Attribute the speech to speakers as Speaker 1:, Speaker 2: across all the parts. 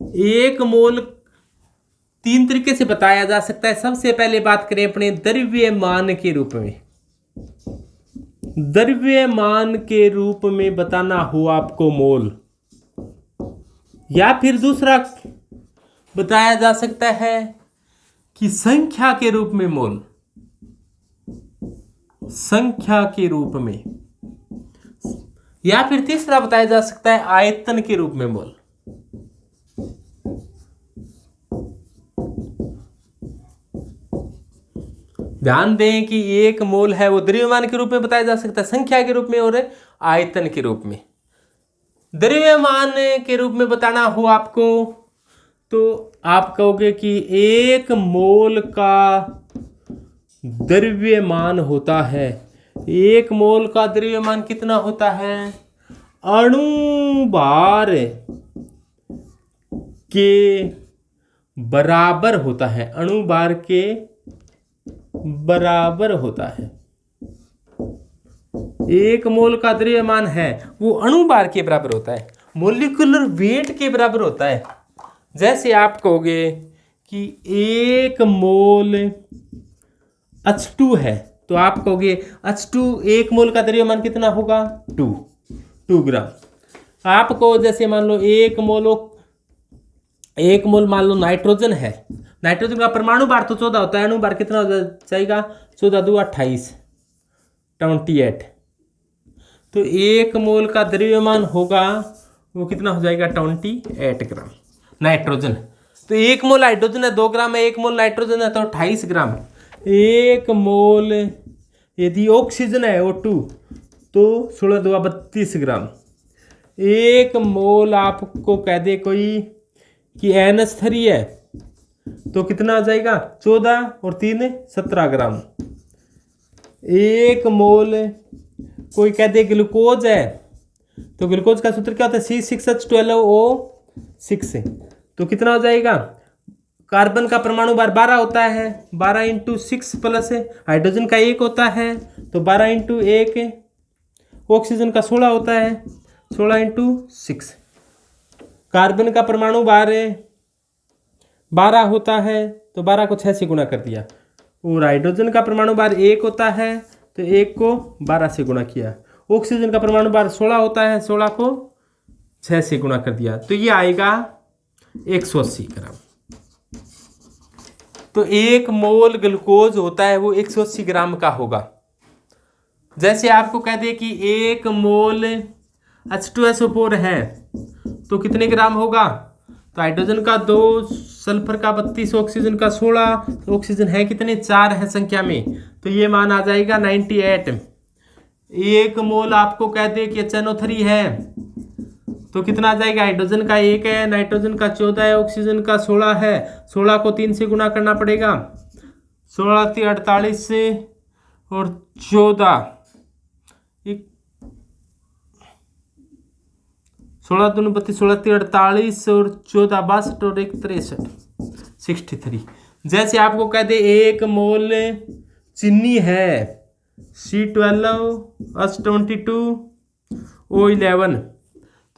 Speaker 1: एक मोल तीन तरीके से बताया जा सकता है। सबसे पहले बात करें अपने द्रव्यमान के रूप में। द्रव्यमान के रूप में बताना हो आपको मोल, या फिर दूसरा बताया जा सकता है कि संख्या के रूप में मोल, संख्या के रूप में, या फिर तीसरा बताया जा सकता है आयतन के रूप में मोल। ध्यान दें कि एक मोल है वो द्रव्यमान के रूप में बताया जा सकता है, संख्या के रूप में और आयतन के रूप में। द्रव्यमान के रूप में बताना हो आपको तो आप कहोगे कि एक मोल का द्रव्यमान होता है, एक मोल का द्रव्यमान कितना होता है, अणुभार के बराबर होता है, अणुभार के बराबर होता है। एक मोल का द्रव्यमान है वो अणुभार के बराबर होता है, मोलिकुलर वेट के बराबर होता है। जैसे आप कहोगे कि एक मोल H2 है तो आप कहोगे H2 एक मोल का द्रव्यमान कितना होगा, 2 ग्राम। आपको जैसे मान लो एक मोल मान लो नाइट्रोजन है, नाइट्रोजन का परमाणु भार तो 14 होता है, अणु भार कितना हो जाएगा, 14 दूनी 28, 28। तो एक मोल का द्रव्यमान होगा वो कितना हो जाएगा, 28 ग्राम नाइट्रोजन। तो एक मोल हाइड्रोजन है 2 ग्राम है, एक मोल नाइट्रोजन है तो 28 ग्राम। एक मोल यदि ऑक्सीजन है O2 तो 16 दूनी 32 ग्राम। एक मोल आपको कह दे कोई कि NH3 है तो कितना आ जाएगा, 14 और 3 17 ग्राम। एक मोल कोई कह दे ग्लूकोज है तो ग्लूकोज का सूत्र क्या होता है, C6H12O6, तो कितना हो जाएगा, कार्बन का परमाणु भार 12 होता है, 12 × 6 प्लस हाइड्रोजन का 1 होता है तो 12 × 1, ऑक्सीजन का 16 होता है, 16 × 6। कार्बन का परमाणु भार 12 होता है तो 12 को 6 से गुणा कर दिया, और हाइड्रोजन का परमाणु भार 1 होता है तो 1 को 12 से गुणा किया, ऑक्सीजन का परमाणु भार 16 होता है, 16 को 6 से गुणा कर दिया, तो ये आएगा 180 ग्राम। तो एक मोल ग्लूकोज होता है वो 180 ग्राम का होगा। जैसे आपको कह दे कि एक मोल H2SO4 है तो कितने ग्राम होगा, तो हाइड्रोजन का 2, सल्फर का 32, ऑक्सीजन का 16, तो ऑक्सीजन है कितने, 4 है संख्या में, तो ये मान आ जाएगा 98। एक मोल आपको कह दे कि HNO3 है तो कितना आ जाएगा, हाइड्रोजन का 1 है, नाइट्रोजन का 14 है, ऑक्सीजन का 16 है, 16 को 3 से गुणा करना पड़ेगा, 16 × 48 से और 14, 16 दूनी 32, 16 × 48 और 14 62 और 1 63, 63। जैसे आपको कह दे एक मोल चीनी है C12H22O11,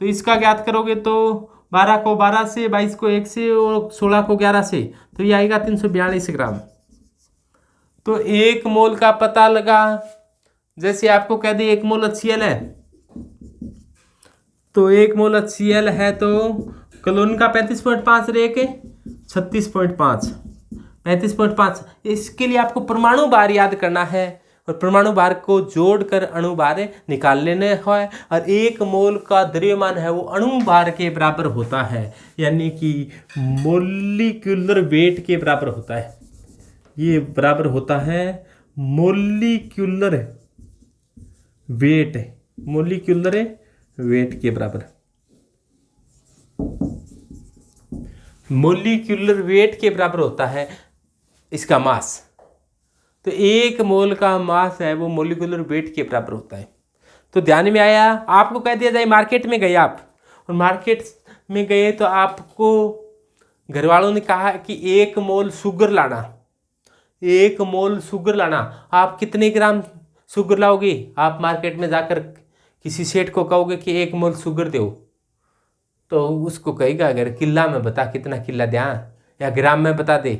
Speaker 1: तो इसका ज्ञात करोगे तो 12 को 12 से, 22 को 1 से और 16 को 11 से, तो ये आएगा 342 ग्राम। तो एक मोल का पता लगा। जैसे आपको कह दे एक मोल HCl है तो एक मोल HCl है तो क्लोरीन का 35.5 रे के 36.5, 35.5। इसके लिए आपको परमाणु भार याद करना है और परमाणु भार को जोड़कर अणु भार निकाल लेने है, और एक मोल का द्रव्यमान है वो अणु भार के बराबर होता है, यानी कि मोलिकुलर वेट के बराबर होता है। ये बराबर होता है मोलिकुलर वेट, मोलिकुलर वेट के बराबर, मोलिकुलर वेट के बराबर होता है इसका मास। तो एक मोल का मास है वो मोलिकुलर वेट के बराबर होता है। तो ध्यान में आया। आपको कह दिया जाए मार्केट में गए आप, और मार्केट में गए तो आपको घर वालों ने कहा कि एक मोल शुगर लाना, एक मोल शुगर लाना। आप कितने ग्राम शुगर लाओगे? आप मार्केट में जाकर किसी सेठ को कहोगे कि एक मोल शुगर दो, तो उसको कहेगा अगर किला में बता कितना किला द्या या ग्राम में बता दे,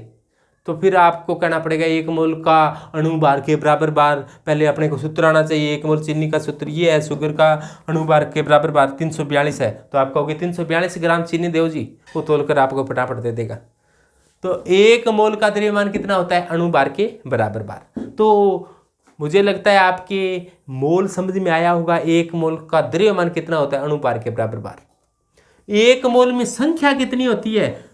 Speaker 1: तो फिर आपको कहना पड़ेगा 1 मोल का अणु भार के बराबर भार, पहले अपने को सूत्र आना चाहिए। 1 मोल चीनी का सूत्र ये है, शुगर का अणु भार के बराबर भार 342 है, तो आप कहोगे 342 ग्राम चीनी दो जी, वो तोलकर आपको फटाफट दे देगा। तो 1 मोल का द्रव्यमान कितना होता है? अणु भार के बराबर भार। तो मुझे लगता है आपके मोल समझ में आया होगा। 1 मोल का द्रव्यमान कितना होता है? अणु भार के बराबर भार। 1 मोल में संख्या कितनी होती है?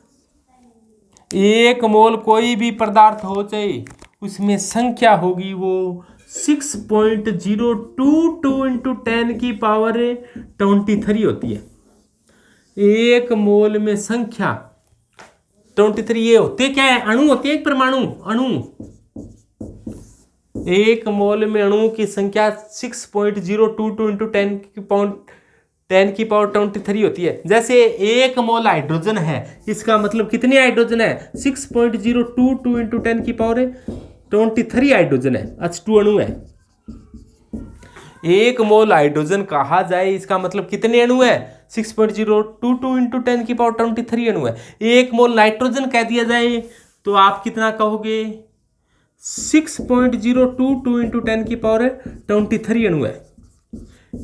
Speaker 1: 1 मोल कोई भी पदार्थ हो चाहे उसमें संख्या होगी वो 6.022 इंटू 10 की पावर 23 होती है। 1 मोल में संख्या 23। ये होते क्या है? अणु होते हैं, एक परमाणु अणु। 1 मोल में अणु की संख्या 6.022 इंटू 10 की पावर 23 होती है। जैसे 1 मोल हाइड्रोजन है, इसका मतलब कितने हाइड्रोजन है? 6.022 इंटू 10 की पावर 23 हाइड्रोजन है, H2 अणु है। 1 मोल हाइड्रोजन कहा जाए, इसका मतलब कितने अणु है? 6.022 इंटू 10 की पावर 23 अणु है। 1 मोल नाइट्रोजन कह दिया जाए तो आप कितना कहोगे? 6.022 इंटू 10 की पावर 23 अणु है।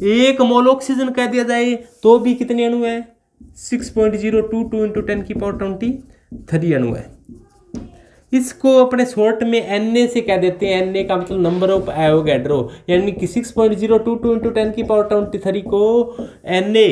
Speaker 1: 1 मोल ऑक्सीजन कह दिया जाए तो भी कितने अणु है? 6.022 इंटू 10 की पावर 23 अणु है। इसको अपने शॉर्ट में Na से कह देते हैं। Na का मतलब नंबर ऑफ एवोगैड्रो, यानी कि 6.022 इंटू 10 की पावर 23 को Na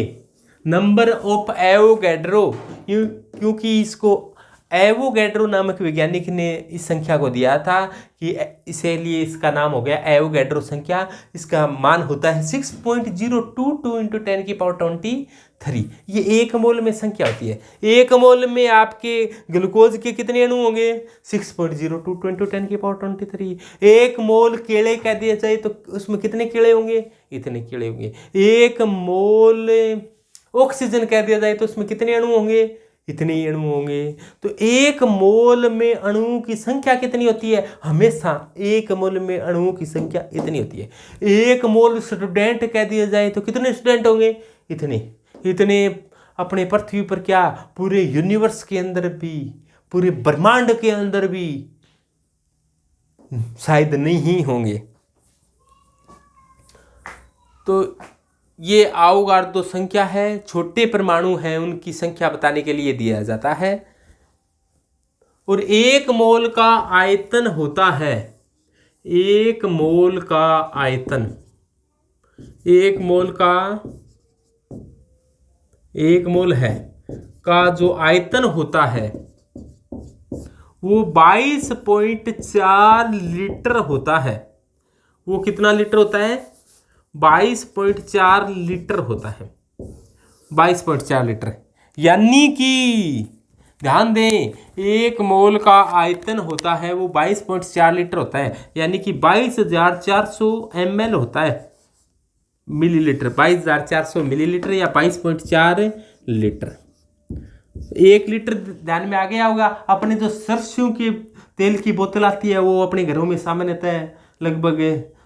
Speaker 1: नंबर ऑफ एवोगैड्रो, क्योंकि इसको एवोगैड्रो नामक वैज्ञानिक ने इस संख्या को दिया था कि इसीलिए इसका नाम हो गया एवोगैड्रो संख्या। इसका मान होता है 6.022 इंटू 10 की पावर 23। ये 1 मोल में संख्या होती है। 1 मोल में आपके ग्लूकोज के कितने अणु होंगे? 6.022 इंटू 10 की पावर 23। 1 मोल केले कह दिया जाए तो उसमें कितने केले होंगे? इतने केले होंगे। 1 मोल ऑक्सीजन कह दिया जाए तो उसमें कितने अणु होंगे? इतने ही अणु होंगे। तो 1 मोल में अणुओं की संख्या कितनी होती है? हमेशा 1 मोल में अणुओं की संख्या इतनी होती है। 1 मोल स्टूडेंट कह दिया जाए तो कितने स्टूडेंट होंगे? इतने अपने पृथ्वी पर क्या पूरे यूनिवर्स के अंदर भी, पूरे ब्रह्मांड के अंदर भी शायद नहीं होंगे। तो ये आवोगाड्रो संख्या है, छोटे परमाणु हैं उनकी संख्या बताने के लिए दिया जाता है। और 1 मोल का आयतन होता है, 1 मोल का आयतन, 1 मोल है का जो आयतन होता है वो 22.4 लीटर होता है। वो कितना लीटर होता है? 22.4 लीटर होता है। 22.4 लीटर, यानी कि ध्यान दें 1 मोल का आयतन होता है वो 22.4 लीटर होता है, यानी कि 22,400 ml होता है, मिलीलीटर। 22,400 मिलीलीटर या 22.4 लीटर। 1 लीटर ध्यान में आ गया होगा। अपने जो सरसों के तेल की बोतल आती है वो अपने घरों में सामान्यतः लगभग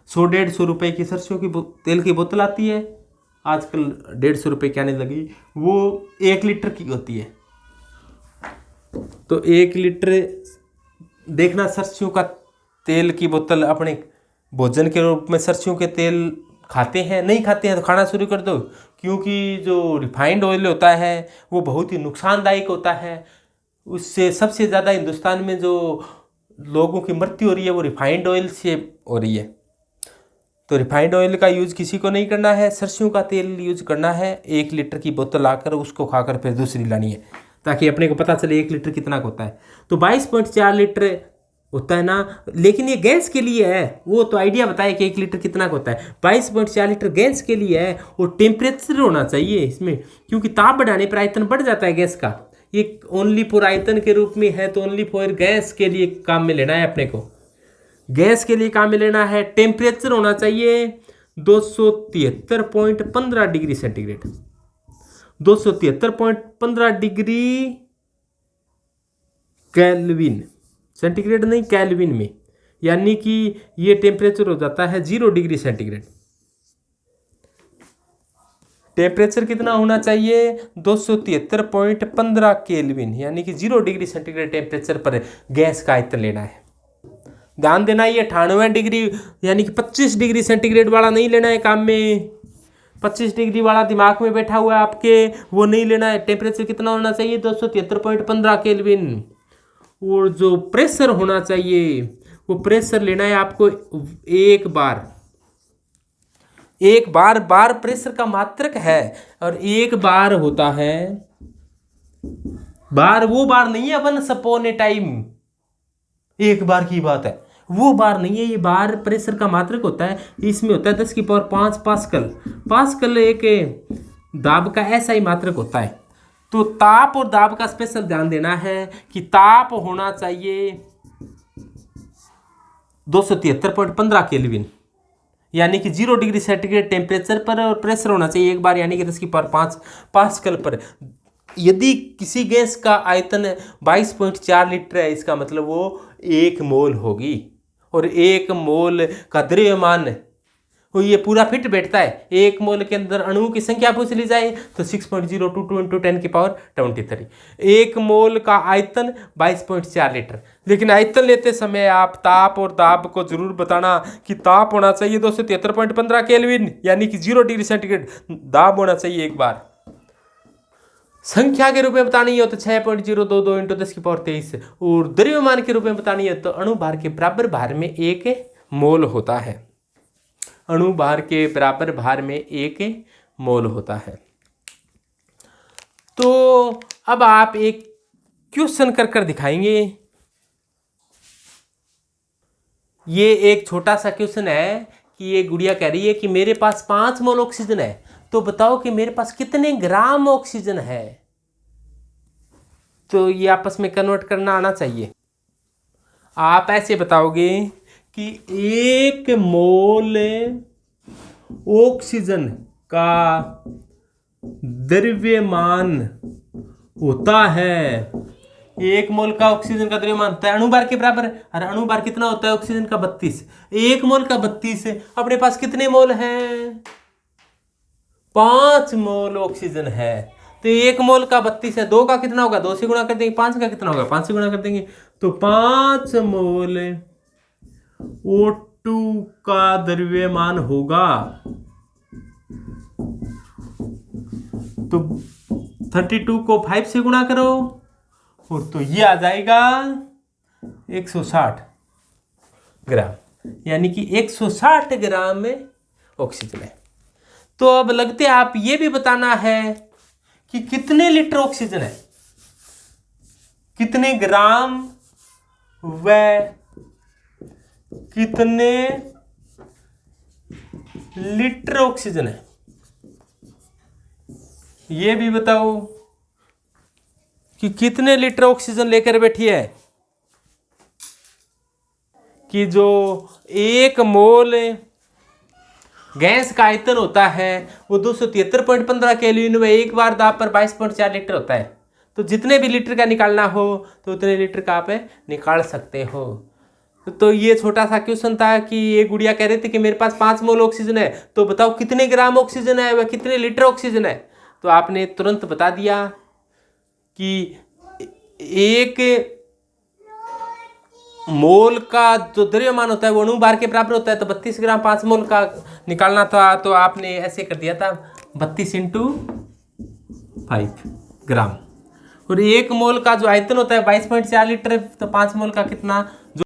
Speaker 1: 100-150 रुपए की सरसों की तेल की बोतल आती है। आजकल 150 रुपए की आने लगी, वो 1 लीटर की होती है। तो 1 लीटर देखना, सरसों का तेल की बोतल अपने भोजन के रूप में सरसों के तेल खाते हैं? नहीं खाते हैं तो खाना शुरू कर दो, क्योंकि जो रिफाइंड ऑयल होता है वो बहुत ही नुकसानदायक होता है। उससे सबसे ज़्यादा हिंदुस्तान में जो लोगों की मृत्यु हो रही है वो रिफाइंड ऑयल से हो रही है। तो रिफाइंड ऑयल का यूज़ किसी को नहीं करना है, सरसों का तेल यूज करना है। 1 लीटर की बोतल लाकर उसको खाकर फिर दूसरी लानी है, ताकि अपने को पता चले 1 लीटर कितना होता है। तो 22.4 लीटर होता है ना, लेकिन ये गैस के लिए है। वो तो आइडिया बताया कि 1 लीटर कितना होता है। 22.4 लीटर गैस के लिए है, और टेम्परेचर होना चाहिए इसमें, क्योंकि ताप बढ़ाने पर आयतन बढ़ जाता है गैस का। ये ओनली फॉर आयतन के रूप में है, तो ओनली फॉर गैस के लिए काम में लेना है अपने को, गैस के लिए काम में लेना है। टेम्परेचर होना चाहिए 273.15 degree centigrade, 273.15 degree kelvin, centigrade नहीं केल्विन में, यानी कि ये टेम्परेचर हो जाता है 0 डिग्री सेंटीग्रेड। टेम्परेचर कितना होना चाहिए 273.15 केल्विन, यानी कि 0 डिग्री सेंटीग्रेड टेम्परेचर पर गैस का आयतन लेना है। ध्यान देना, ये 98 डिग्री यानी कि 25 डिग्री सेंटीग्रेड वाला नहीं लेना है काम में। 25 डिग्री वाला दिमाग में बैठा हुआ है आपके, वो नहीं लेना है। टेम्परेचर कितना होना चाहिए 273.15 केल्विन। और जो प्रेशर होना चाहिए वो प्रेशर लेना है आपको एक बार प्रेशर का मात्रक है, और एक बार होता है, बार वो बार नहीं है वंस अपॉन ए टाइम, एक बार की बात है, वो बार नहीं है, ये बार प्रेशर का मात्रक होता है। इसमें होता है 10⁵ पास्कल। पास्कल एक दाब का ऐसा ही मात्रक होता है। तो ताप और दाब का स्पेशल ध्यान देना है कि ताप होना चाहिए 273.15 केल्विन, यानी कि 0 डिग्री सेंटीग्रेड टेम्परेचर पर, और प्रेशर होना चाहिए एक बार यानी कि 10⁵ पास्कल पर। यदि किसी गैस का आयतन 22.4 लीटर है, इसका मतलब वो 1 मोल होगी, और 1 मोल का द्रव्यमान वो ये पूरा फिट बैठता है। 1 मोल के अंदर अणुओं की संख्या पूछ ली जाए तो 6.022 × 10⁻23। 1 मोल का आयतन 22.4 लीटर। लेकिन आयतन लेते समय आप ताप और दाब को जरूर बताना कि ताप होना चाहिए 273.15 केल्विन, यानी कि 0 डिग्री सेंटीग्रेड। दाब होना चाहिए एक बार। संख्या के रूप में बतानी हो तो 6.022 × 10⁻23, और द्रव्यमान के रूप में बतानी है तो अणु भार के बराबर भार में 1 मोल होता है। अणु भार के बराबर भार में 1 मोल होता है। तो अब आप एक क्वेश्चन कर दिखाएंगे। ये एक छोटा सा क्वेश्चन है कि ये गुड़िया कह रही है कि मेरे पास 5 मोल ऑक्सीजन है, तो बताओ कि मेरे पास कितने ग्राम ऑक्सीजन है। तो ये आपस में कन्वर्ट करना आना चाहिए। आप ऐसे बताओगे कि 1 मोल ऑक्सीजन का द्रव्यमान होता है, 1 मोल का ऑक्सीजन का द्रव्यमान होता है अणुभार के बराबर। और अणुभार कितना होता है ऑक्सीजन का 32। 1 मोल का 32 है। अपने पास कितने मोल हैं 5 मोल ऑक्सीजन है। तो 1 मोल का 32 है, 2 का कितना होगा 2 से गुणा कर देंगे, 5 का कितना होगा 5 से गुणा कर देंगे। तो 5 मोल O2 का द्रव्यमान होगा। तो 32 को 5 से गुणा करो, और तो ये आ जाएगा 160 ग्राम, यानी कि 160 ग्राम में ऑक्सीजन है। तो अब लगते आप ये भी बताना है कि कितने लीटर ऑक्सीजन है, कितने ग्राम व कितने लीटर ऑक्सीजन है, ये भी बताओ कि कितने लीटर ऑक्सीजन लेकर बैठी है। कि जो 1 मोल गैस का आयतन होता है वो 273.15 केल्विन में, एक बार दाब पर 22.4 लीटर होता है। तो जितने भी लीटर का निकालना हो तो उतने लीटर का आप निकाल सकते हो। तो ये छोटा सा क्वेश्चन था कि ये गुड़िया कह रही थी कि मेरे पास 5 मोल ऑक्सीजन है, तो बताओ कितने ग्राम ऑक्सीजन है व कितने लीटर ऑक्सीजन है। तो आपने तुरंत बता दिया कि 1 मोल का जो द्रव्यमान होता है वो अणुभार के बराबर होता है। तो 32 ग्राम 5 मोल का निकालना था, तो आपने ऐसे कर दिया था 32 × 5 ग्राम। और 1 मोल का जो आयतन होता है 22.4 लीटर, तो 5 मोल का कितना